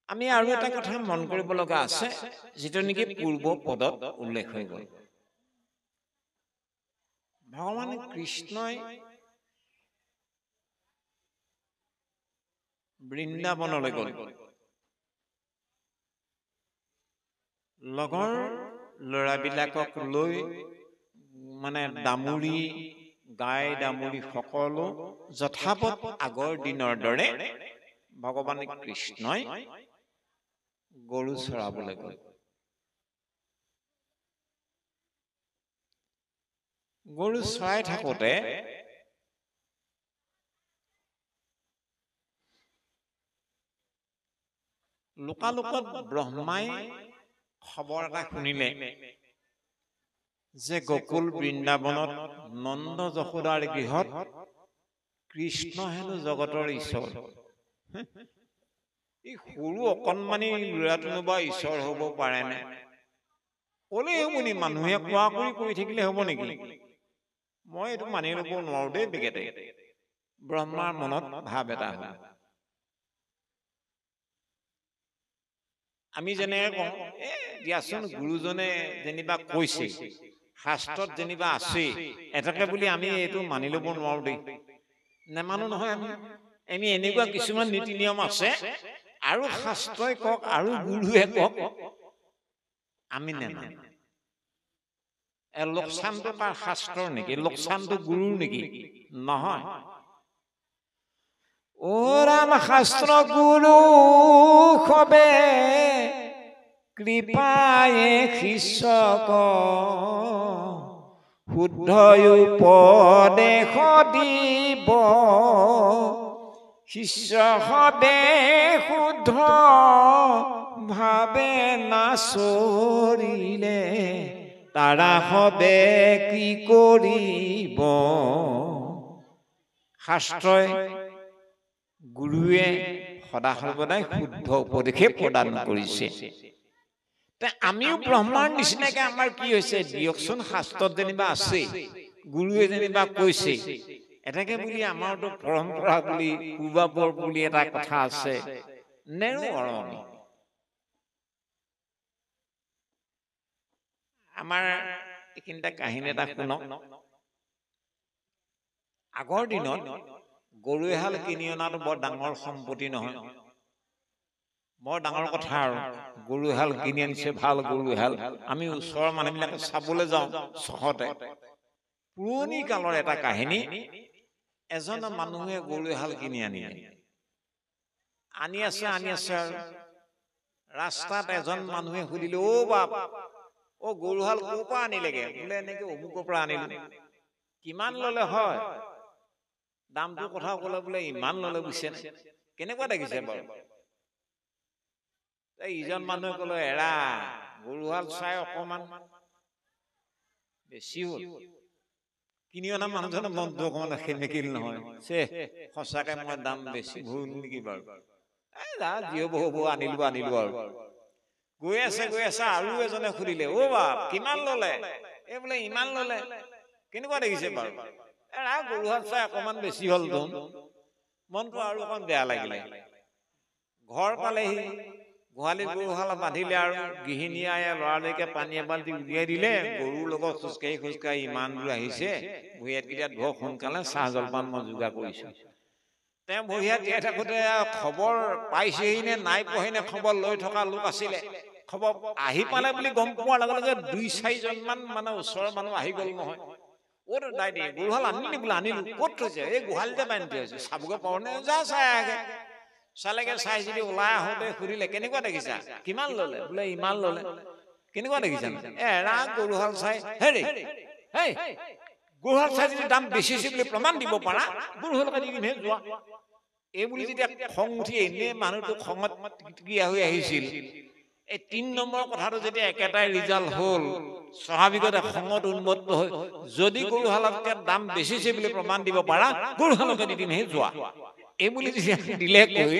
আমি আৰু এটা কথা মন কৰিব লগা আছে, যেটো নেকি পূৰ্ব পদত উল্লেখ হৈ গ'ল। ভগৱান কৃষ্ণই বৃন্দাবনলৈ গ'ল। লগৰ ল'ৰাবিলাকক লৈ, মানে দামুৰি, গাই দামুৰি সকলো যথাপত আগৰ দিনৰ দৰে ভগৱান কৃষ্ণই গৰু চৰাবলৈ গ'ল। গৰু চৰাই থাকোতে লোকালোকত ব্ৰহ্মাই খবৰ এটা শুনিলে যে গোকুল বৃন্দাবনত নন্দ যশোদাৰ গৃহত কৃষ্ণ হেনো জগতৰ ঈশ্বৰ। এই সৰু অকণমানি ল'ৰাটোনো বা ঈশ্বৰ হ'ব পাৰেনে? ক'লে শুনি মানুহে কোৱা কৰি থাকিলে হ'ব নেকি? মই এইটো মানি ল'ব নোৱাৰো দেই বেগেতে। ব্ৰহ্মাৰ মনত ভাৱ এটা হ'ল। আমি যেনেকে কওঁ, দিয়াচোন গুৰুজনে যেনিবা কৈছে, শাস্ত্ৰত যেনিবা আছে, এটাকে বুলি আমি এইটো মানি ল'ব নোৱাৰো দেই। নেমানো নহয় আমি এনেকুৱা কিছুমান নীতি নিয়ম আছে, আৰু শাস্ত্ৰই কওক আৰু গুৰুৱে কওক, আমি নেমানো। লোকচানটো তাৰ শাস্ত্ৰৰ নেকি? লোকচানটো গুৰুৰ নেকি? নহয়। ওৰাম শাস্ত্ৰ গুৰু সবে কৃপায়ে শিষ্যক শুদ্ধ উপদেশ দিব, শিষ্য সবে শুদ্ধ ভাবে নাচৰিলে, তাৰা সবে কি কৰিব। শাস্ত্ৰই গুৰুৱে সদা সৰ্বদাই শুদ্ধ উপদেশে প্ৰদান কৰিছে। আমিও ব্ৰহ্মাৰ নিচিনাকে আমাৰ কি হৈছে দিয়কচোন, শাস্ত্ৰত যেনিবা আছে, গুৰুৱে যেনিবা কৈছে, এটাকে বুলি আমাৰতো পৰম্পৰা বুলি পূৰ্বাপৰ বুলি এটা কথা আছে, নেৰো অৰণি। আমাৰ এইখিনিতে কাহিনী এটা শুনক। আগৰ দিনত গৰু এহাল কিনি অনাটো বৰ ডাঙৰ সম্পত্তি নহয়, বৰ ডাঙৰ কথা। আৰু গৰু এহাল কিনি আনিছে, ভাল গৰু এহাল। আমি ওচৰৰ মানুহবিলাকে চাবলৈ যাওঁ চহতে। পুৰণি কালৰ এটা কাহিনী। এজন মানুহে গৰু এহাল কিনি আনি আছে আৰু ৰাস্তাত এজন মানুহে সুধিলে, অ বাপ, অ গৰুহাল ক'ৰ পৰা আনিলেগে? বোলে এনেকে অমুকৰ পৰা আনিলো। কিমান ললে হয়? দামটো কথা কলে, বোলে ইমান ললে, বুজিছে নে? কেনেকুৱা দেখিছে বাৰু? ইজন মানুহে কলে, এৰা, গৰুহাল চাই অকমান বেছি হ'ল। কিনি অনা মানুহজনৰ মনটো অকমান খেলিমেকিল নহয়, সঁচাকে মই দাম বেছি ভুল নেকি বাৰু? যি হব হব, আনিলো আৰু। গৈ আছে আৰু এজনে সুধিলে, অ বাপ, কিমান ললে? এই বোলে ইমান ললে। কেনেকুৱা দেখিছে বাৰু? এৰা, গৰুহাল চাই অকমান বেছি হল তোন। মনটো আৰু অকমান বেয়া লাগিলে। ঘৰ পালেহি, গোহালিত গৰুহাল বান্ধিলে, আৰু গৃহিণীয়ে লৰালৰিকে পানী এবাল্টি উলিয়াই দিলে। গৰুৰ লগত খোজকাঢ়ি ইমান দূৰ আহিছে, ভৰিয়াতকেইটাত বৰ সোনকালে চাহ জলপান মই যোগাৰ কৰিছো। তেওঁ ভৰিয়াত জীয়াই থাকোতে খবৰ পাইছেহি নে নাই পোৱাহি নে, খবৰ লৈ থকা লোক আছিলে। খবৰ আহি পালে বুলি গম পোৱাৰ লগে লগে 2-4জন মান মানে ওচৰৰ মানুহ আহি গল নহয়। অ দাইটি, গৰুহাল আনিলি বোলে? আনিলো। ক'ত থৈছে? এই গোহালিতে বান্ধি থৈছে। চাবগৈ পাৰো নে? যা চাই আগে। চালেগে, চাই যদি ওলাই আহোতে সুধিলে, কেনেকুৱা দেখিছা? কিমান ললে? বোলে ইমান ললে। কেনেকুৱা দেখিছা? এৰা, গৰুহাল চাই, হেৰি গৰুহাল চাই যদি দাম বেছি হৈছে বুলি প্ৰমাণ দিব পাৰা, গৰুহালকে দি দিমহে, যোৱা। এই বুলি যেতিয়া খং উঠি এনে মানুহটো খঙত ক্ৰিয়া হৈ আহিছিল, এই 3 নম্বৰ কথাটো যেতিয়া একেটাই ৰিজাল্ট হল, স্বাভাৱিকতে খঙত উন্মত্ত হৈ, যদি গৰুহালতকে দাম বেছিছে বুলি প্ৰমাণ দিব পাৰা, গৰুহালকে দি দিমহে, যোৱা। এই বুলি যেতিয়া দিলে কৈ,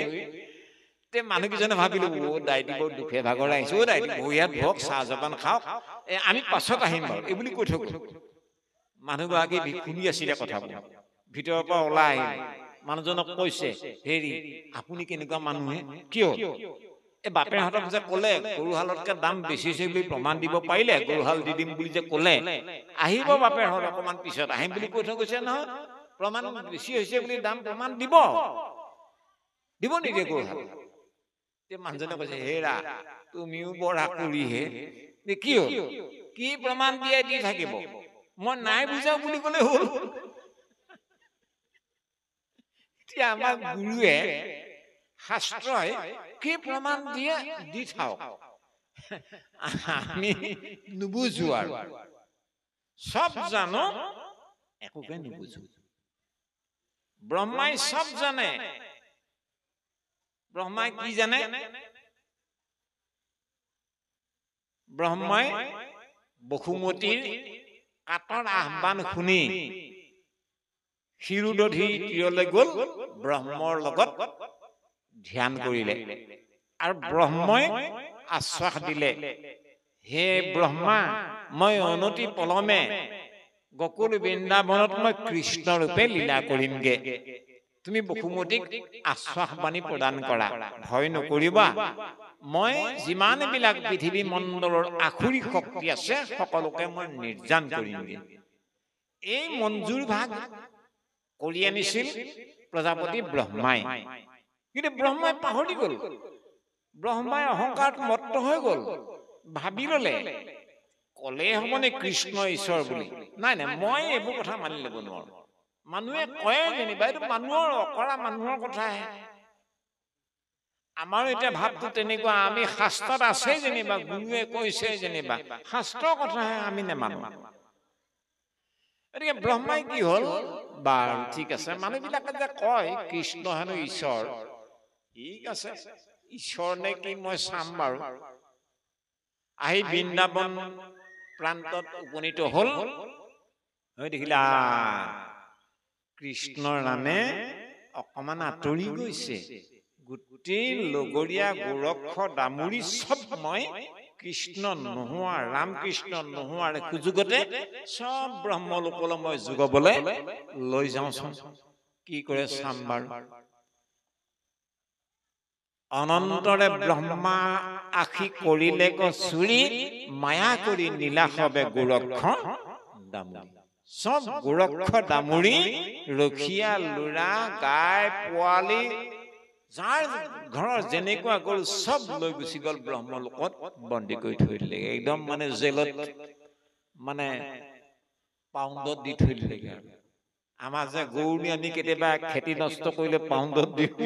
তে মানুহকেইজনে ভাবিলো, অ দাইটি বৰ দুখে ভাগৰ আহিছো, অ দাইটি ভৰিয়াত বহক, চাহ জলপান খাওক, আমি পাছত আহিম বাৰু, এই বুলি কৈ থৈ গল। মানুহগৰাকী শুনি আছিলে কথাবোৰ, ভিতৰৰ পৰা ওলাই আহিল। মানুহজনক কৈছে, হেৰি, আপুনি কেনেকুৱা মানুহে? কিয়? এই বাপেহঁতক যে ক'লে গৰুহালতকে দাম বেছি হৈছে বুলি প্ৰমাণ দিব পাৰিলে, গৰুহাল দি দিম বুলি যে ক'লে, আহিব বাপেহঁত অকমান পিছত আহিম বুলি কৈ থৈ গৈছে নহয়। প্ৰমাণ বেছি হৈছে বুলি দাম প্ৰমাণ দিব নিদিয়ে গৰুহাল? মানুহজনে কৈছে, হেৰা তুমিও বৰ আকুৰিহে, কি হ'ল, কি প্ৰমাণ দিয়ে দি থাকিব, মই নাই বুজাও বুলি ক'লে হ'ল। এতিয়া আমাৰ গুৰুৱে শাস্ত্ৰই কি প্ৰমাণ দিয়ে দি থাকক, আমি নুবুজো আৰু সব জানো একোকে নুবুজো। ব্ৰহ্মাই সব জানে। ব্ৰহ্মাই কি জানে? ব্ৰহ্মাই বসুমতীৰ কাতৰ আহ্বান শুনি শিৰোদধি তীৰলৈ গ'ল, ব্ৰহ্মৰ লগত ধ্যান কৰিলে আৰু ব্ৰহ্মই আশ্বাস দিলে, হে ব্ৰহ্মা, মই অনতি পলমে গকুল বৃন্দাবনত মই কৃষ্ণ ৰূপে লীলা কৰিমগে। তুমি বসুমতীক আশ্বাস বাণী প্ৰদান কৰা, ভয় নকৰিবা, মই যিমানবিলাক পৃথিৱী মণ্ডলৰ আখুৰি শক্তি আছে সকলোকে মই নিৰ্যান কৰিমগে। এই মঞ্জুৰ ভাগ কৰি আনিছিল প্ৰজাপতি ব্ৰহ্মাই। কিন্তু ব্ৰহ্মাই পাহৰি গ'ল। ব্ৰহ্মাই অহংকাৰত মত্ত হৈ গ'ল, ভাবি ললে কলে হবনে কৃষ্ণ ঈশ্বৰ বুলি। নাই নাই, মই এইবোৰ কথা মানি ল'ব নোৱাৰো। মানুহে কয় যেনিবা, এইটো মানুহৰ অকৰা মানুহৰ কথাহে। আমাৰ এতিয়া ভাৱটো তেনেকুৱা, আমি শাস্ত্ৰত আছে যেনিবা, গুৰুৱে কৈছে যেনিবা, শাস্ত্ৰৰ কথাহে আমি নেমানো। গতিকে ব্ৰহ্মাই কি হল, বাৰু ঠিক আছে, মানুহবিলাকে যে কয় কৃষ্ণ হেনো ঈশ্বৰ, ঠিক আছে, ঈশ্বৰ নে কি মই চাম বাৰু। আহি বৃন্দাবন প্ৰান্তত উপনীত হল, হৈ দেখিলা কৃষ্ণৰ নামে অকমান আঁতৰি গৈছে। গোটেই লগৰীয়া গোৰক্ষ দামুৰি সব মই কৃষ্ণ নোহোৱা, ৰামকৃষ্ণ নোহোৱাৰ সুযোগতে সব ব্ৰহ্মলোকলৈ মই যোগাবলৈ লৈ যাওঁচোন, কি কৰে চাম বাৰু। অনন্তৰে ব্ৰহ্মা আশী কৰিলে গ চুৰি, মায়া কৰি নীলাসবে গোৰক্ষ দামুৰি। সব গোৰক্ষ দামুৰি, ৰখীয়া লৰা, গাই পোৱালি, যাৰ ঘৰৰ যেনেকুৱা গ'ল সব লৈ গুচি গ'ল ব্ৰহ্মলোকত, বন্দী কৰি থৈ দিলে। একদম মানে জেলত, মানে পাউণ্ডত দি থৈ দিলেগে। আমাৰ যে গৰু আনি কেতিয়াবা খেতি নষ্ট কৰিলে পাউণ্ডত দিওঁ,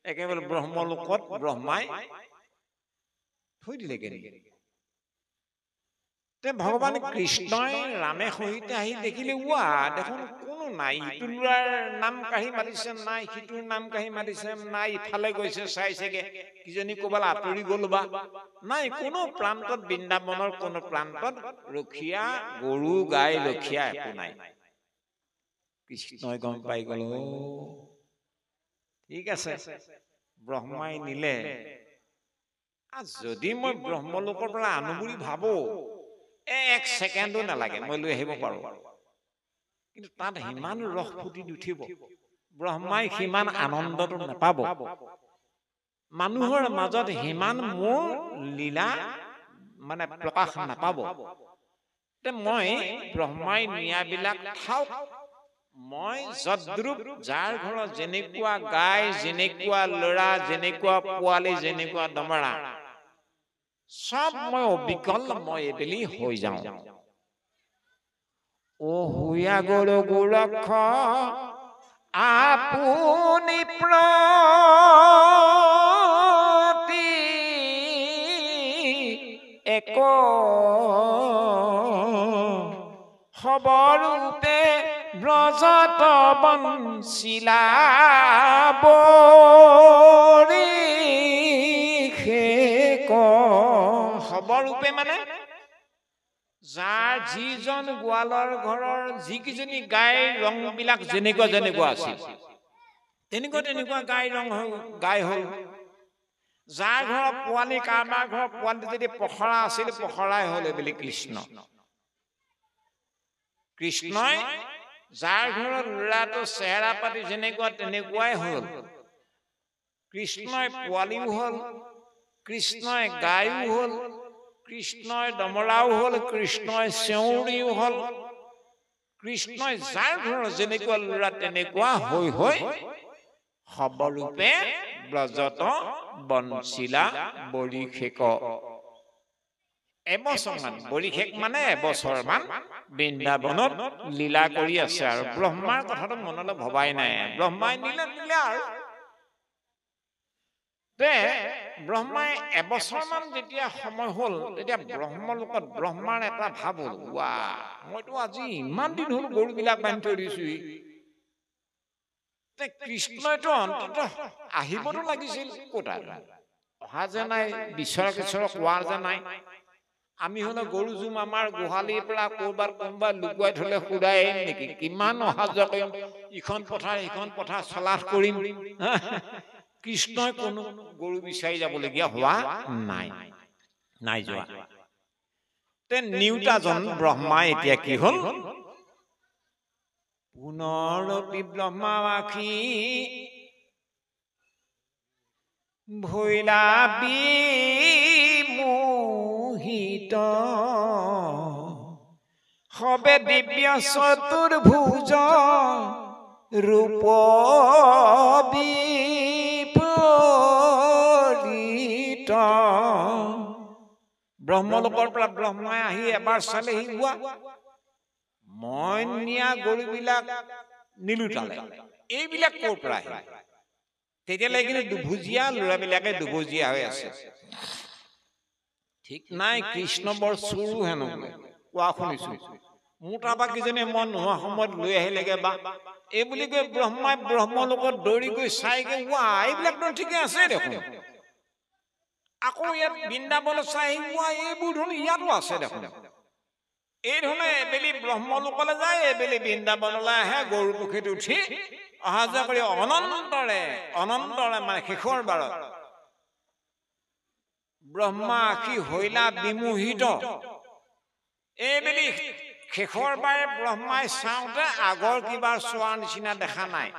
একেবাৰে ব্ৰহ্মলোকত ব্ৰহ্মাই থৈ দিলেগে। ভগৱান কৃষ্ণই ৰামে সহিতে আহি দেখিলে, ৱা দেখোন কোনো নাই, ইটো ল'ৰাৰ নাম কাঢ়ি মাতিছে নাই, সিটোৰ নাম কাঢ়ি মাতিছে নাই, ইফালে গৈছে চাইছেগে, কিজনী ক'বালে আঁতৰি গ'ল বা নাই, কোনো প্ৰান্তত, বৃন্দাবনৰ কোনো প্ৰান্তত ৰখীয়া গৰু গাই ৰখীয়া একো নাই। কৃষ্ণই গম পাই গ'ল, ঠিক আছে, ব্ৰহ্মাই নিলে, যদি মই ব্ৰহ্মলোকৰ পৰা আনো বুলি ভাবো, এক ছেকেণ্ডো নালাগে, মই লৈ আহিব পাৰো। কিন্তু তাত সিমান ৰস ফুটি উঠিব, ব্ৰহ্মাই সিমান আনন্দটো নাপাব, মানুহৰ মাজত সিমান মোৰ লীলা মানে প্ৰকাশ নাপাব। মই ব্ৰহ্মাই নিয়াবিলাক থাওক, মই যদ্ৰুপ, যাৰ ঘৰত যেনেকুৱা গাই, যেনেকুৱা ল'ৰা, যেনেকুৱা পোৱালি, যেনেকুৱা দমৰা, সব মই অবিকল, মই এইবেলি হৈ যাওঁ। অ হুয়া গৰু গোৰক্ষ আপুনি প্ৰতি এক খবৰূপে ব্ৰজত বঞ্চিলা বৰি শেষ। খবৰূপে মানে যাৰ যিজন গোৱালৰ ঘৰৰ যিকেইজনী গাইৰ ৰং বিলাক যেনেকুৱা যেনেকুৱা আছিল, তেনেকুৱা তেনেকুৱা গাই হল। যাৰ ঘৰৰ পোৱালি, কাৰোবাৰ ঘৰৰ পোৱালি যদি পখৰা আছিল, পখৰাই হল এইবুলি কৃষ্ণ। কৃষ্ণই যাৰ ঘৰৰ ল'ৰাটো চেহেৰা পাতি যেনেকুৱা তেনেকুৱাই হল, কৃষ্ণই পোৱালিও হল, কৃষ্ণই গায়ো হল, কৃষ্ণই দমৰাও হল, কৃষ্ণই চেউৰীও হল, কৃষ্ণই যাৰ ঘৰৰ যেনেকুৱা ল'ৰা তেনেকুৱা হৈ হৈ সবৰূপে ব্ৰজত বনশিলা বৰিশেক। এবছৰমান, বৰিশেক মানে এবছৰমান বৃন্দাবনত লীলা কৰি আছে আৰু ব্ৰহ্মাৰ কথাটো মনলৈ ভবাই নাই। ব্ৰহ্মাই নিলে আৰু ব্ৰহ্মাই এবছৰমান যেতিয়া সময় হল, তেতিয়া ব্ৰহ্মলোকত ব্ৰহ্মাৰ এটা ভাৱ হল, ৱা মইতো আজি ইমান দিন হল গৰুবিলাক বান্ধি থৈ দিছো, কৃষ্ণইতো অন্তত আহিবতো লাগিছিল, ক'ত অহা যে নাই, বিচৰা কিচৰা কোৱাৰ যে নাই। আমি হলে গৰু জুম আমাৰ গোহালিৰ পৰা কৰবাত কোনোবা লুকুৱাই থলে সুদাই নেকি, কিমান অহা যোৱা কৰিম, ইখন পথাৰ সিখন পথাৰ চলাথ কৰিম। কৃষ্ণই কোনো গৰু বিচাৰি যাবলগীয়া হোৱা নাই যোৱা। নিউতাজন ব্ৰহ্মাই এতিয়া কি হল, পুনৰপি ব্ৰহ্মাখি ভৈলা বিমোহিত, সবে দিব্য চতুৰ্ভুজ ৰূপ বিপৰীত। ব্ৰহ্মলোকৰ পৰা ব্ৰহ্মাই আহি এবাৰ চালেহি, হোৱা মই নিয়া গৰুবিলাক নিলুটালে, এইবিলাক ক'ৰ পৰা আহিল? তেতিয়ালৈ কিন্তু দুভুজীয়া ল'ৰাবিলাকে দুভুজীয়া হৈ আছে, ঠিক নাই। কৃষ্ণ বৰ চোৰো হেনো কোৱা শুনিছো, মোৰ তাৰপৰা কিজনীয়ে মন নোহোৱা সময়ত লৈ আহিলেগে বা এই বুলি কৈ ব্ৰহ্মাই ব্ৰহ্মলোকত দৌৰি গৈ চাইগে, ৱা এইবিলাকতো ঠিকে আছে দেখোন। আকৌ ইয়াত বৃন্দাবনত চাই, ৱা এইবোৰ ধৰণ ইয়াতো আছে দেখোন। এই ধৰণে এবেলি ব্ৰহ্মলোকলৈ যায়, এবেলি বৃন্দাবনলৈ আহে, গৰু পুখুৰীত উঠি অহা যোৱা কৰি অনন্তৰে মানে শেষৰ বাৰত ব্ৰহ্মা আখি হৈলা বিমোহিত। এইবেলি শেষৰ বাৰে ব্ৰহ্মাই চাওঁতে আগৰ কিবা চোৱাৰ নিচিনা দেখা নাই।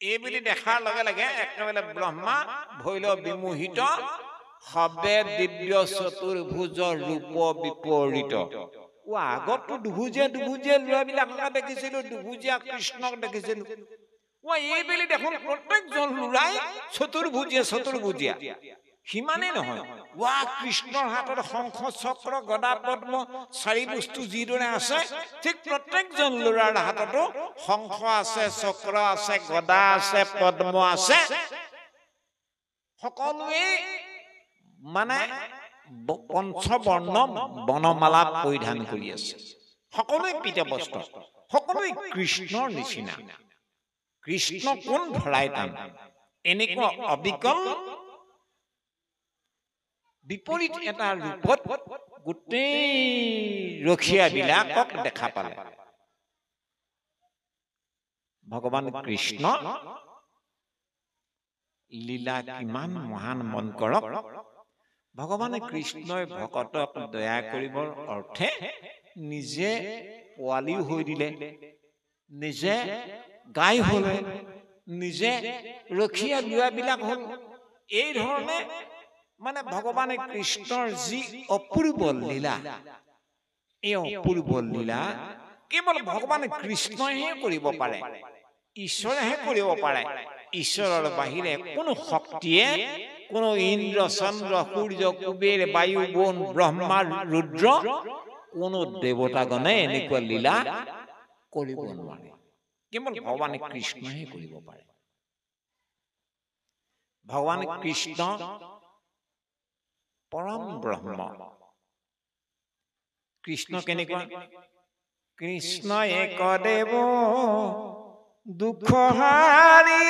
এইবুলি দেখাৰ লগে লগে একেবাৰে ব্ৰহ্মা ভৈল বিমোহিত, সবে দিব্য চতুৰ্ভুজ ৰূপ বিপৰীত। আগততো দুভুজীয়া ল'ৰাবিলাকক দেখিছিলো, দুভুজীয়া কৃষ্ণক দেখিছিলো, এইবেলি দেখোন প্ৰত্যেকজন ল'ৰাই চতুৰ্ভুজীয়া। সিমানেই নহয়, ৱা কৃষ্ণৰ হাতত শংখ চক্ৰ গদা পদ্ম চাৰি বস্তু যিদৰে আছে, ঠিক প্ৰত্যেকজন ল'ৰাৰ হাততো শংখ আছে, চক্ৰ আছে, গদা আছে, পদ্ম আছে। সকলোৱে মানে পঞ্চবৰ্ণ বনমালা পৰিধান কৰি আছে, সকলোৱে পীতবস্ত্ৰ, সকলোৱে কৃষ্ণৰ নিচিনা। কৃষ্ণ কোন ধৰাই টান, এনেকুৱা অবিকল বিপৰীত এটা ৰূপত গোটেই ৰখীয়াবিলাকক দেখা পালে। ভগৱান কৃষ্ণ লীলা কিমান মহান মন কৰক। ভগৱানে কৃষ্ণই ভকতক দয়া কৰিবৰ অৰ্থে নিজে পোৱালিও হৈ দিলে, নিজে গাই হলে, নিজে ৰখীয়া ল'ৰাবিলাক হল। এই ধৰণে মানে ভগৱানে কৃষ্ণৰ যি অপূৰ্ব লীলা, এই অপূৰ্ব লীলা কেৱল ভগৱানে কৃষ্ণইহে কৰিব পাৰে, ঈশ্বৰেহে কৰিব পাৰে। ঈশ্বৰৰ বাহিৰে কোনো শক্তিয়ে, কোনো ইন্দ্ৰ চন্দ্ৰ সূৰ্য কুবেৰ বায়ু বন ব্ৰহ্মা ৰুদ্ৰ কোনো দেৱতাগণে এনেকুৱা লীলা কৰিব নোৱাৰে, কেৱল ভগৱানে কৃষ্ণহে কৰিব পাৰে। ভগৱান কৃষ্ণ পৰম ব্ৰহ্ম। কৃষ্ণ কেনেকুৱা? কৃষ্ণ এক দেৱ দুখ হাৰি,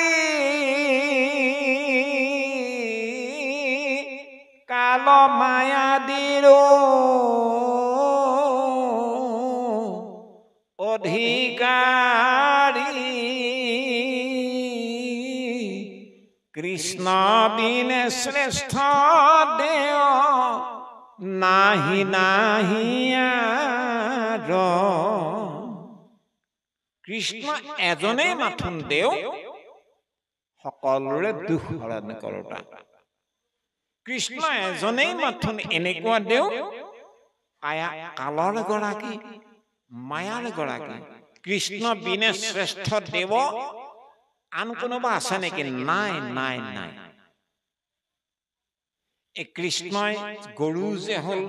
কাল মায়াদিৰ অধিকাৰী, কৃষ্ণ বিনে শ্ৰেষ্ঠ দেৱ নাহি আৰ। কৃষ্ণ এজনেই মাথোন দেও, সকলোৰে দুখ হৰণ কৰোতা। কৃষ্ণ এজনেই মাথোন এনেকুৱা দেও আয়া কালৰ গৰাকী মায়াৰ গৰাকী কৃষ্ণ বিনে শ্ৰেষ্ঠ দেৱ আন কোনোবা আছে নেকি নাই নাই নাই এই কৃষ্ণই গৰু যে হল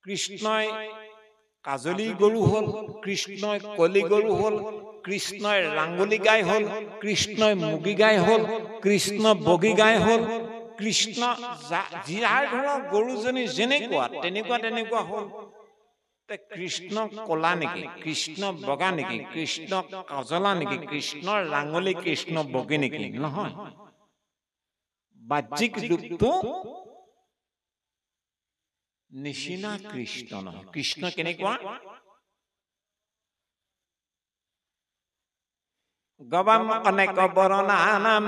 কৃষ্ণই কাজলী গৰু হল কৃষ্ণই কলি গৰু হল কৃষ্ণই ৰাঙ্গুলী গাই হল কৃষ্ণই মুগী গাই হল কৃষ্ণ বগী গাই হল কৃষ্ণ যাৰ ঘৰৰ গৰুজনী যেনেকুৱা তেনেকুৱা তেনেকুৱা হল কৃষ্ণ কলা নেকি কৃষ্ণ বগা নেকি কৃষ্ণ কাজলা নেকি কৃষ্ণ ৰাঙ্গুলী কৃষ্ণ বগী নেকি নহয় বাহ্যিক ৰূপটো নিচিনা কৃষ্ণ নহয় কৃষ্ণ কেনেকুৱা গবাম অনেক বৰণানাম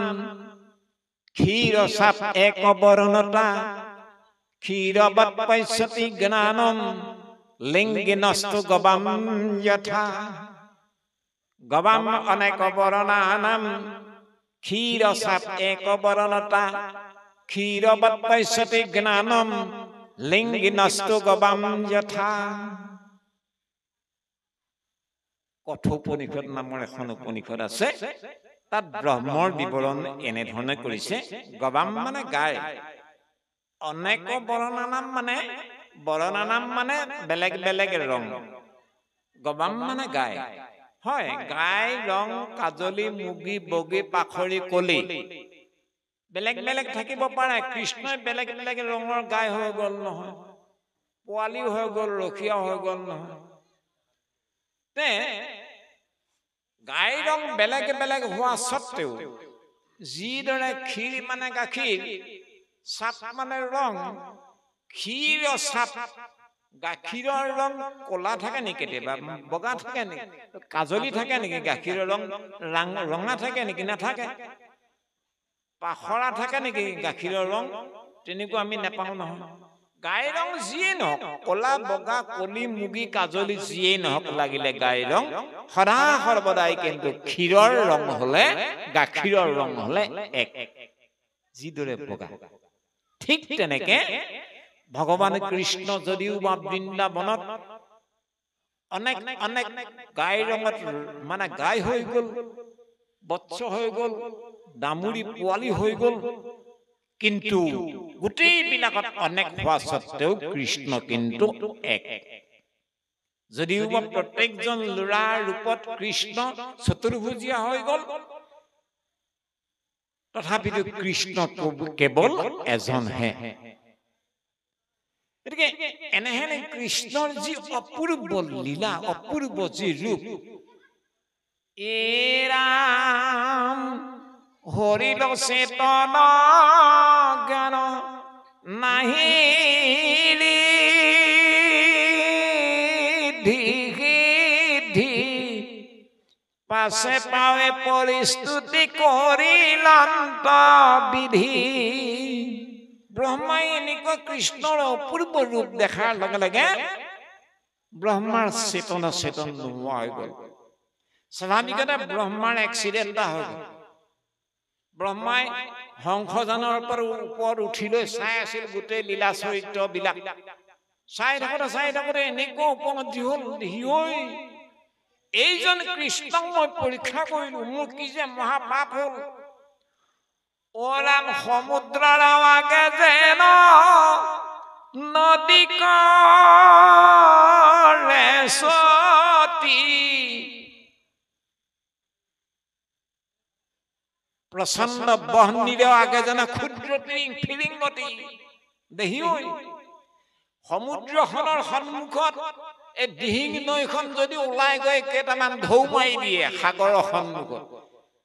ক্ষীৰ সাপ এক বৰণতা ক্ষীৰবৎ পশ্যতি জ্ঞানম লিঙ্গিনস্তু গবাম যথা গবাম অনেক বৰণানাম ক্ষীৰ সাপ এক বৰণতা ক্ষীৰবৎ পশ্যতি জ্ঞানম লিঙ্গিনস্তু গবাম যথা কথোপনিষদ নামৰ এখন উপনিষদ আছে তাত ব্ৰহ্মৰ বিৱৰণ এনেধৰণে কৰিছে গবাম মানে গাই অনেক বৰণানাম মানে বেলেগ বেলেগ ৰং গবাম মানে গাই হয় গাই ৰং কাজলী মুগী বগী পাখৰি কলি বেলেগ বেলেগ থাকিব পাৰে কৃষ্ণই বেলেগ বেলেগ ৰঙৰ গাই হৈ গল নহয় পোৱালি হৈ গল ৰখীয়া হৈ গল নহয় তে গাই ৰং বেলেগ বেলেগ হোৱা সত্ত্বেও যিদৰে ক্ষীৰ মানে গাখীৰ সাপ মানে ৰং ক্ষীৰ সাপ গাখীৰৰ ৰং কলা থাকে নেকি কেতিয়াবা বগা থাকে নেকি কাজলী থাকে নেকি গাখীৰৰ ৰং ৰঙা থাকে নেকি নাথাকে পাখৰা থাকে নেকি গাখীৰৰ ৰং তেনেকুৱা আমি নাপাওঁ নহয় গাই ৰং যিয়ে নহওক কলা বগা কলি মুগী কাজলী যিয়ে নহওক লাগিলে গাই ৰং সদা সৰ্বদাই কিন্তু ক্ষীৰৰ ৰং হলে গাখীৰৰ ৰং হলে এক যিদৰে বগা ঠিক তেনেকে ভগৱান কৃষ্ণ যদিও বা বৃন্দাবনত অনেক অনেক গাই ৰঙত মানে গাই হৈ গল বৎস হৈ গল দামুৰী পোৱালি হৈ গল কিন্তু গোটেই বিলাকত অনেক হোৱা সত্ত্বেও কৃষ্ণ কিন্তু এক যদিও বা প্ৰত্যেকজন ল'ৰাৰ ৰূপত কৃষ্ণ চতুৰ্ভুজীয়া হৈ গল তথাপিতো কৃষ্ণ কেৱল এজনহে গতিকে এনেহেনে কৃষ্ণৰ যি অপূৰ্ব লীলা অপূৰ্ব যি ৰূপ এ ৰাম হৰিল চেতন জ্ঞান নাহিলি পাছে পাৱে পৰিস্তুতি কৰিলান্ত বিধি ব্ৰহ্মাই এনেকুৱা কৃষ্ণৰ অপূৰ্ব ৰূপ দেখাৰ লগে লগে ব্ৰহ্মাৰ চেতনা চেতন নোহোৱা হৈ গল স্বাভাৱিকতে ব্ৰহ্মাৰ এক্সিডেণ্ট হৈ গল ব্ৰহ্মাই হংসজানৰ ওপৰত উঠি লৈ চাই আছিল গোটেই লীলা চৰিত্ৰ বিলাক চাই থাকোতে এনেকুৱা উপলব্ধি হল এইজন কৃষ্ণক মই পৰীক্ষা কৰিলো মোৰ কি যে মহাপাপ হল ওলাম সমুদ্ৰৰ আগে যেন নদী কৰে সতী প্ৰচণ্ড বহ্নিৰে আগে যেন ক্ষুদ্ৰ ফিৰিংগতি দেহি সমুদ্ৰখনৰ সন্মুখত এই দিহিং নৈখন যদি ওলাই গৈ কেইটামান ঢৌ মাৰি দিয়ে সাগৰৰ সন্মুখত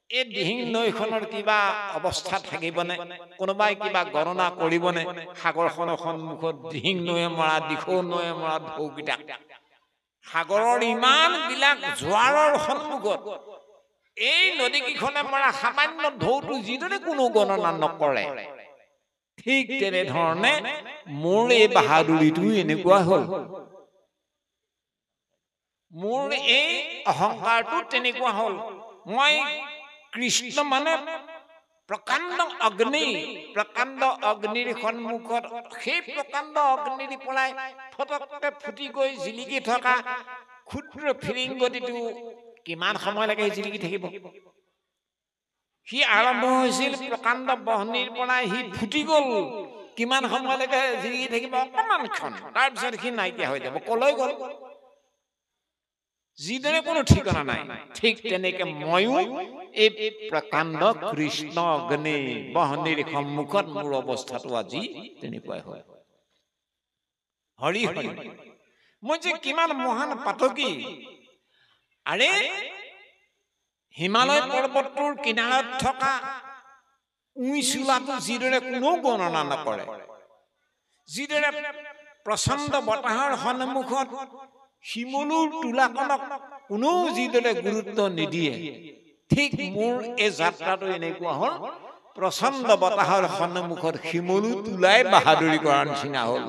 এই দিহিং নৈখনৰ কিবা অৱস্থা থাকিবনে কোনোবাই কিবা গণনা কৰিবনে সাগৰখনৰ সন্মুখত দিহিং নৈয়ে মৰা দিখৌ নৈয়ে মৰা ঢৌকেইটা সাগৰৰ ইমান বিলাক জোৱাৰৰ সন্মুখত এই নদীকেইখনে মৰা সামান্য ঢৌটো যিদৰে কোনো গণনা নকৰে ঠিক তেনেধৰণে মোৰ এই বাহাদুৰিটো এনেকুৱা হল মোৰ এই অহংকাৰটো তেনেকুৱা হল মই কৃষ্ণ মানে প্ৰকাণ্ড অগ্নিৰ সন্মুখত সেই প্ৰকাণ্ড অগ্নিৰ পৰাই ফটককে ফুটি গৈ জিলিকি থকা ক্ষুদ্ৰ ফিৰিংগতিটো কিমান সময়লৈকে জিলিকি থাকিব? সি আৰম্ভ হৈছিল প্ৰকাণ্ড বহনিৰ পৰাই, সি ফুটি গ'ল, কিমান সময়লৈকে জিলিকি থাকিব? অকণমান ক্ষণ, তাৰপিছত সি নাইকিয়া হৈ যাব। কলৈ গ'ল? যিদৰে কোনো ঠিকনা নাই, ঠিক তেনেকে ময়ো এই প্ৰকাণ্ড কৃষ্ণ অগ্নি বহনিৰ সন্মুখত মোৰ অৱস্থাটো আজি তেনেকুৱাই হয়। হৰি হৰি, মই যে কিমান মহান পাতকী! আৰে হিমালয় পৰ্বতটোৰ কিনাৰত থকা উইচোলাটো যিদৰে কোনো গণনা নকৰে, যিদৰে প্ৰচণ্ড বতাহৰ সন্মুখত শিমলুৰ তোলাকণক কোনো যিদৰে গুৰুত্ব নিদিয়ে, ঠিক মোৰ এই যাত্ৰাটো এনেকুৱা হ'ল, প্ৰচণ্ড বতাহৰ সন্মুখত শিমলু তোলাই বাহাদুৰি কৰাৰ নিচিনা হ'ল।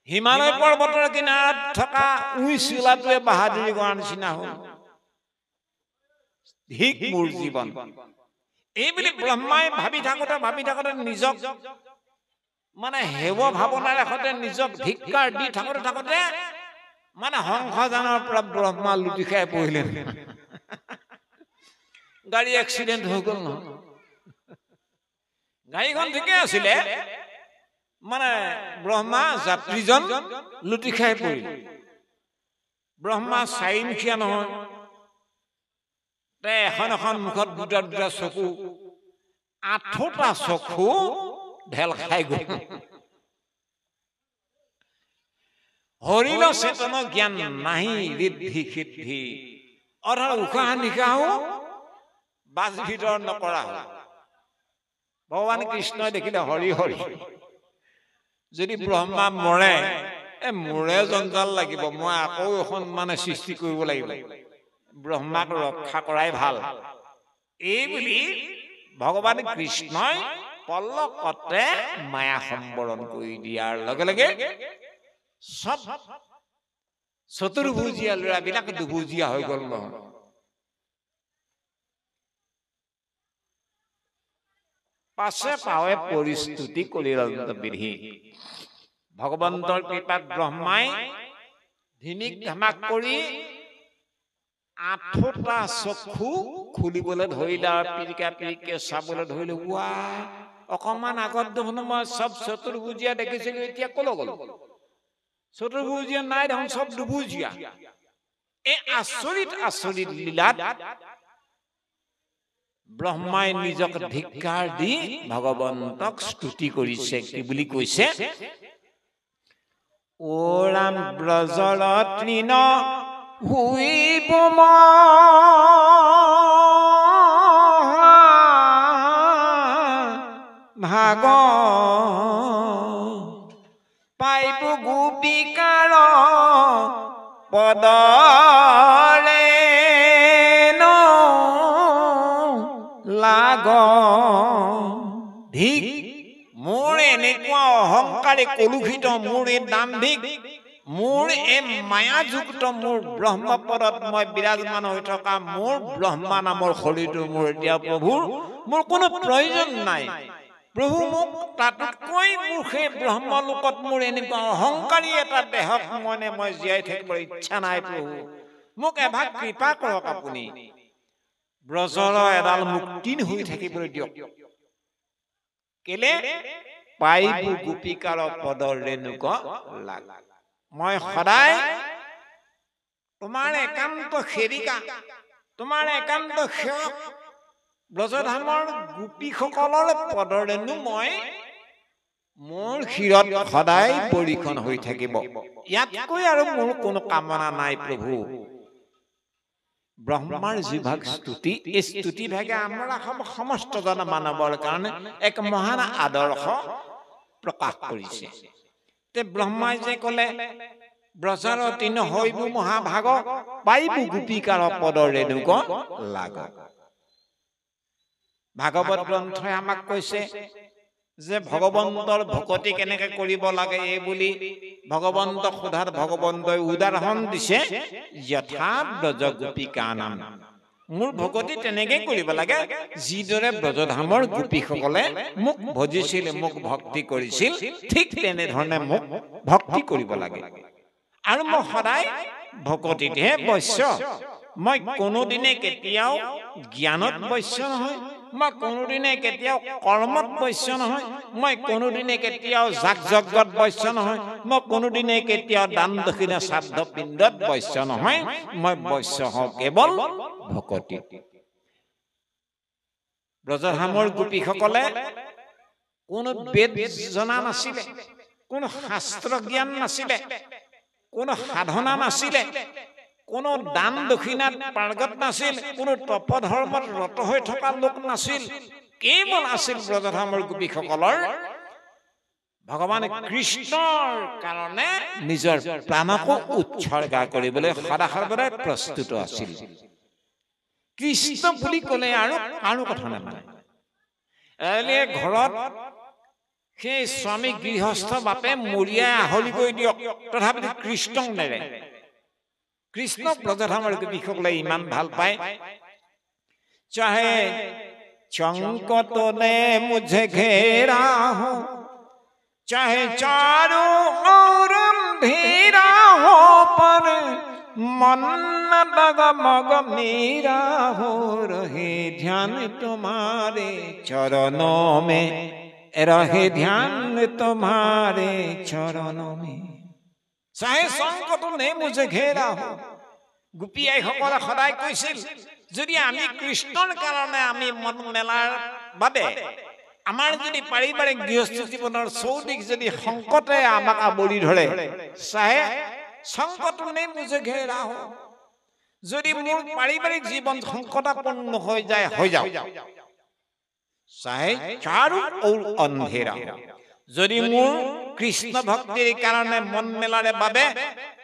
হিমালয় পৰ্বতৰ কিনাৰত থকা উইচোলাটোৱে বাহাদুৰি কৰাৰ নিচিনা হ'ল। ঠিক মোৰ জীৱন। এইবুলি ব্ৰহ্মাই ভাবি থাকোঁতে নিজক মানে হেৱ ভাৱনাৰে সৈতে নিজক ধিক্কাৰ দি থাকোঁতে মানে সংসাজানৰ পৰা ব্ৰহ্মা লুটি খাই পৰিলে। গাড়ী এক্সিডেণ্ট হৈ গ'ল নহয়। গাড়ীখন ঠিকে আছিলে, মানে ব্ৰহ্মা যাত্ৰীজন লুটি খাই পৰিল। ব্ৰহ্মা চাৰিমুখীয়া নহয়, এখন মুখত দুটা চকু, 8টা চকু ঢেল খাই গ'ল। হৰিল চেতন জ্ঞান নাহি ঋদ্ধি সিদ্ধি, অৰ্থাৎ উশাহ নিশাহো বাজ ভিতৰ নকৰা হ'ল। ভগৱান কৃষ্ণই দেখিলে হৰি হৰি, যদি ব্ৰহ্মা মৰে, মোৰে জঞ্জাল লাগিব, মই আকৌ এখন মানে সৃষ্টি কৰিব লাগিব, ব্ৰহ্মাক ৰক্ষা কৰাই ভাল। এইবুলি ভগৱান কৃষ্ণই পলকতে মায়া সম্বৰণ কৰি দিয়াৰ লগে লগে সব চতুৰ্ভুজীয়া ল'ৰাবিলাক দুভুজীয়া হৈ গ'ল নহয়। পাছে পাৱে পৰিস্তুতি কলিৰন্ত বিধি। ভগৱন্তৰ কৃপাত ব্ৰহ্মাই ধিমিক ধামাক কৰি 8টা চক্ষু খুলিবলৈ ধৰিলে আৰু পিৰিকে চাবলৈ ধৰিলে। ৱা, অকমান আগত দেখোন মই সব চতুৰ্ভুজীয়া দেখিছিলো, এতিয়া কলৈ গ'ল? চতুৰ্ভুজীয়া নাই দেখোন, সব দুভুজীয়া। এই আচৰিত লীলাত ব্ৰহ্মাই নিজক ধিক্কাৰ দি ভগৱন্তক স্তুতি কৰিছে। কি বুলি কৈছে? ও ৰাম ব্ৰজৰ তৃণ হুইব ভাগ, পাইব গোপিকাৰ পদৰে লাগ। ধিক, মোৰ এনেকুৱা অহংকাৰে কলুষিত, মোৰ এই দাম্ভিক, মোৰ এই মায়াযুক্ত মোৰ ব্ৰহ্মপদত মই বিৰাজমান হৈ থকা মোৰ ব্ৰহ্মা নামৰ শৰীৰটো মোৰ এতিয়া প্ৰভুৰ মোৰ কোনো প্ৰয়োজন নাই। প্ৰভু, মোক তাতকৈ মোৰ সেই ব্ৰহ্মলোকত মোৰ এনেকুৱা অহংকাৰী এটা দেহক মই জীয়াই থাকিবৰ ইচ্ছা নাই। প্ৰভু, মোক এভাগ কৃপা কৰক আপুনি, ব্ৰজৰ এডাল মুক্তিন হৈ থাকিবলৈ দিয়ক। কেলে? পাইবু গোপিকাৰ পদৰ ৰেণুক লাগ। মই সদায় তোমাৰ একান্ত সেৰিকা, তোমাৰ একান্ত সেৱক, ব্ৰজধামৰ গোপীসকলৰ পদৰেণু মই মোৰ শিৰত সদায় পৰীক্ষণ হৈ থাকিব। ইয়াতকৈ আৰু মোৰ কোনো কামনা নাই। প্ৰভু, ব্ৰহ্মাৰ যিভাগ স্তুতি, এই স্তুতি ভাগে আমৰা সমস্ত জন মানৱৰ কাৰণে এক মহান আদৰ্শ প্ৰকাশ কৰিছে। তে ব্ৰহ্মাই যে ক'লে ব্ৰজৰ তৃণ হৈব মহাভাগ, পাইব গোপিকাৰ পদৰ ৰেণুক লাগ। ভাগৱত গ্ৰন্থই আমাক কৈছে যে ভগৱন্তৰ ভকতি কেনেকে কৰিব লাগে এই বুলি ভগৱন্তক সোধাত ভগৱন্তই উদাহৰণ দিছে, যথা ব্ৰজ গোপিকা নাম। মোৰ ভকতি তেনেকৈ কৰিব লাগে যিদৰে ব্ৰজধামৰ গোপীসকলে মোক ভজিছিল, মোক ভক্তি কৰিছিল, ঠিক তেনেধৰণে মোক ভক্তি কৰিব লাগে। আৰু মই সদায় ভকতিতহে বৈশ্য। মই কোনোদিনে কেতিয়াও জ্ঞানত বৈশ্য নহয়, মই কোনোদিনে কেতিয়াও কৰ্মত বৈশ্য নহয়, মই কোনোদিনে কেতিয়াও জাক যজ্ঞত বৈশ্য নহয়, মই কোনোদিনে কেতিয়াও দান দক্ষিণা শ্ৰাদ্ধ পিণ্ডত বৈশ্য নহয়। মই বৈশ্য হওঁ কেৱল ভকতিত। ব্ৰজধামৰ গোপীসকলে কোনো বেদ জনা নাছিলে, কোনো শাস্ত্ৰ জ্ঞান নাছিলে, কোনো সাধনা নাছিলে, কোনো দান দক্ষিণাত পাৰ্গত নাছিল, কোনো তপধৰ্মত ৰত হৈ থকা লোক নাছিল। কেৱল আছিল ব্ৰজধামৰ গোপীসকলৰ ভগৱান কৃষ্ণৰ কাৰণে নিজৰ প্ৰাণকো উৎসৰ্গা কৰিবলৈ সদা সৰ্বদাই প্ৰস্তুত আছিল। কৃষ্ণ বুলি ক'লে আৰু কথা নামানে। ঘৰত সেই স্বামী গৃহস্থ বাপে মৰিয়াই আহলি কৰি দিয়ক, তথাপিতো কৃষ্ণক নেৰে। কৃষ্ণক ব্ৰজধামৰ গোপীসকলে ইমান ভাল পায়। চাহে সংকট নে মুঝে घेरा हो, चाहे चारों ओर अंधेरा हो, पर मन डगमग मेरा हो, रहे ध्यान तुम्हारे चरणों में, रहे ध्यान तुम्हारे चरणों में। चाहे संकट ने मुझे घेरा हो। গোপী আইসকলে সদায় কৈছিল, যদি আমি কৃষ্ণৰ কাৰণে আমি মন মেলাৰ বাবে আমাৰ যদি পাৰিবাৰিক গৃহস্থ জীৱনৰ চৌদিশ যদি সংকটে আমাক আৱৰি ধৰে, চাহে সংকট নেই মুঝে ঘেৰা হো, যদি মোৰ পাৰিবাৰিক জীৱন সংকটাপন্ন হৈ যাওক, চাহে চাৰো ওৰ অন্ধেৰা, যদি মোৰ কৃষ্ণ ভক্তিৰ কাৰণে মন মেলাৰে বাবে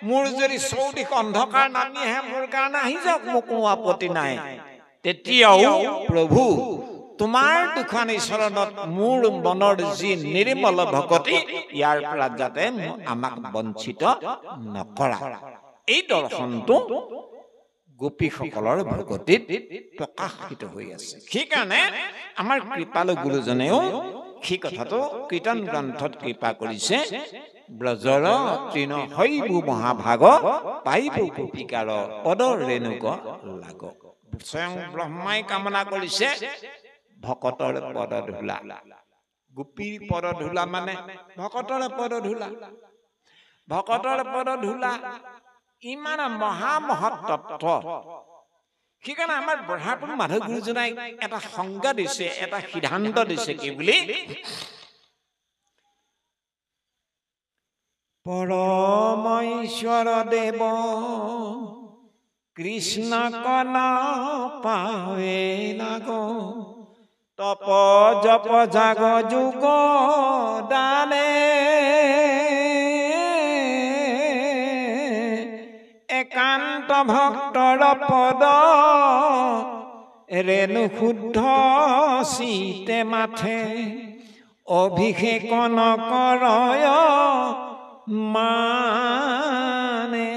মোৰ যদি চৌদিশ অন্ধকাৰ নামি আহে, মোৰ কাৰণে আহি যাওক, মোৰ কোনো আপত্তি নাই। তেতিয়াও প্ৰভু তোমাৰ দুখানি চৰণত মোৰ মনৰ যি নিৰ্মল ভকতি, ইয়াৰ পৰা যাতে আমাক বঞ্চিত নকৰা। এই দৰ্শনটো গোপীসকলৰ ভকতিত প্ৰকাশিত হৈ আছে। সেইকাৰণে আমাৰ কৃপালু গুৰুজনেও সেই কথাটো কীৰ্তন গ্ৰন্থত কৃপা কৰিছে। ব্ৰজৰ তৃণ শৈবু মহাভাগ, পাইব গোপীকাৰ পদ ৰেণুক লাগ। স্বয়ং ব্ৰহ্মাই কামনা কৰিছে ভকতৰ পদ ধূলা। গোপীৰ পদ ধূলা মানে ভকতৰ পদ ধূলা। ভকতৰ পদ ধূলা ইমান মহামহৎ তত্ত্ব। সেইকাৰণে আমাৰ বঢ়াপুৰ মাধৱ গুৰুজনাই এটা সংজ্ঞা দিছে, এটা সিদ্ধান্ত দিছে, কি বুলি? পৰম ঈশ্বৰ দেৱ কৃষ্ণ কন পাৱে লাগ, তপ জপ জাগ যুগ দানে, একান্ত ভক্তৰ পদ ৰেণু শুদ্ধ চিতে মাথে, অভিষেক নকৰয় মানে,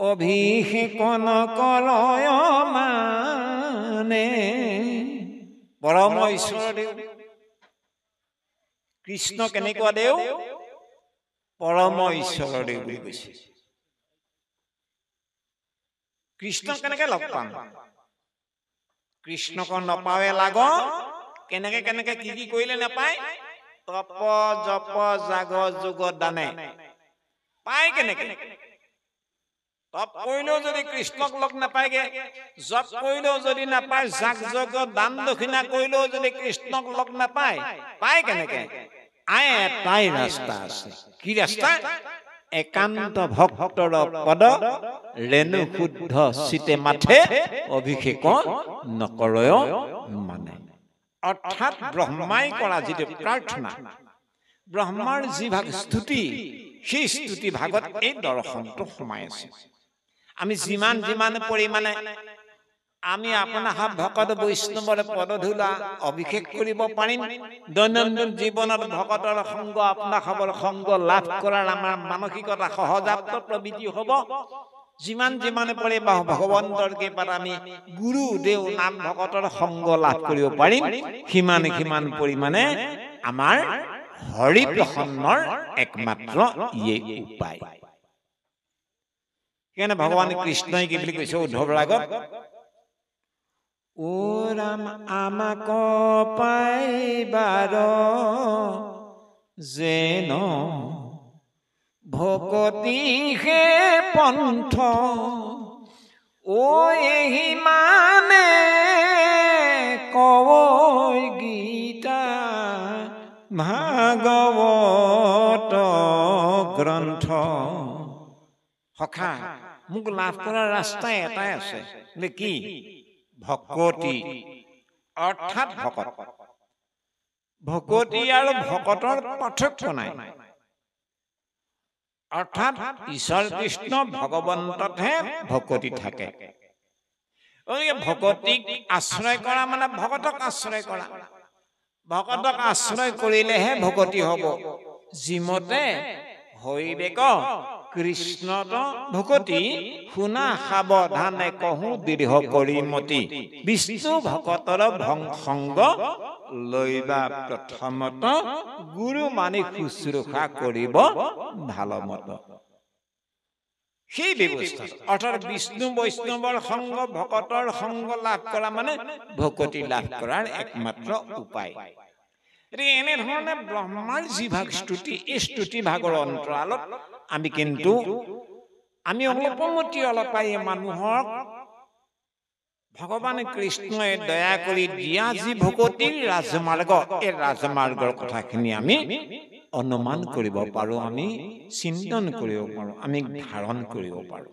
অভিষেক নকৰয় মানে। পৰম ঈশ্বৰ দেৱ কৃষ্ণ কেনেকুৱা দেৱ? পৰম ঈশ্বৰ দেৱ বুলি কৈছে। কৃষ্ণ কেনেকে লগ পাম? কৃষ্ণক নপাৱে লাগ, কেনেকে কেনেকে কি কি কৰিলে নাপায়? তপ জপ জাগ যুগ দানে। পায় কেনেকে? তপ কৰিলেও যদি কৃষ্ণক লগ নাপায়গে, জপ কৰিলেও যদি নাপায়, জাগ যজ্ঞ দান দক্ষিণা কৰিলেও যদি কৃষ্ণক লগ নাপায়, পায় কেনেকে? এটাই ৰাস্তা আছে। কি ৰাস্তা? একান্ত ভক্তৰ পদ ৰেণু শুদ্ধ চিতে মাথে, অভিষেক নকৰয় মানে। অৰ্থাৎ ব্ৰহ্মাই কৰা যিটো প্ৰাৰ্থনা, ব্ৰহ্মাৰ যি ভাগ স্তুতি, সেই স্তুতি ভাগত এই দৰ্শনটো সোমাই আছে। আমি যিমান পৰিমাণে আমি আপোনাৰ ভকত বৈষ্ণৱৰ পদধূলা অভিষেক কৰিব পাৰিম, দৈনন্দিন জীৱনত ভকতৰ সংগ, আপোনাৰ খবৰ সংগ লাভ কৰাৰ আমাৰ মানসিকতা সহজাত প্ৰবৃত্তি হ'ব। যিমান যিমানে পৰে ভগৱন্তৰ কৃপাত আমি গুৰু দেও নাম ভকতৰ সংগ লাভ কৰিব পাৰিম সিমান সিমান পৰিমাণে আমাৰ হৰি প্ৰসন্নৰ একমাত্ৰ ইয়ে উপায়। সেইকাৰণে ভগৱান কৃষ্ণই কি বুলি কৈছে উদ্ধৱৰ আগত, ও ৰাম আমাক পাইবাৰ যেন ভকতিহে পন্থ, ও এহি মানে কয় গীতা ভাগৱত গ্ৰন্থ। সখা মোক লাভ কৰাৰ ৰাস্তা এটাই আছে, কি? ভকতি অৰ্থাৎ ভকত। ভকতি আৰু ভকতৰ পাৰ্থক্য নাই, অৰ্থাৎ ঈশ্বৰ কৃষ্ণ ভগৱন্ততহে ভকতি থাকে। ভকতিক আশ্ৰয় কৰা মানে ভকতক আশ্ৰয় কৰা। ভকতক আশ্ৰয় কৰিলেহে ভকতি হব। যিমতে হৈবেক কৃষ্ণত ভকতি, শুনা সাৱধানে কহো দৃঢ় কৰি মতি। বিষ্ণু ভকতৰ সংগ লৈবা প্ৰথমত, গুৰু মানি শুশ্ৰূষা কৰিব ভালমত। সেই ব্যৱস্থা অৰ্থাৎ বিষ্ণু বৈষ্ণৱৰ সংগ ভকতৰ সংগ লাভ কৰা মানে ভকতি লাভ কৰাৰ একমাত্ৰ উপায়। এনেধৰণে ব্ৰহ্মাৰ যি ভাগ স্তুতি, এই স্তুতি ভাগৰ অন্তৰালত আমি অলপমতি অলপাই মানুহক ভগৱান কৃষ্ণই দয়া কৰি দিয়া যি ভকতিৰ ৰাজমাৰ্গ, এই ৰাজমাৰ্গৰ কথাখিনি আমি অনুমান কৰিব পাৰো, আমি চিন্তন কৰিব পাৰো, আমি ধাৰণ কৰিব পাৰো।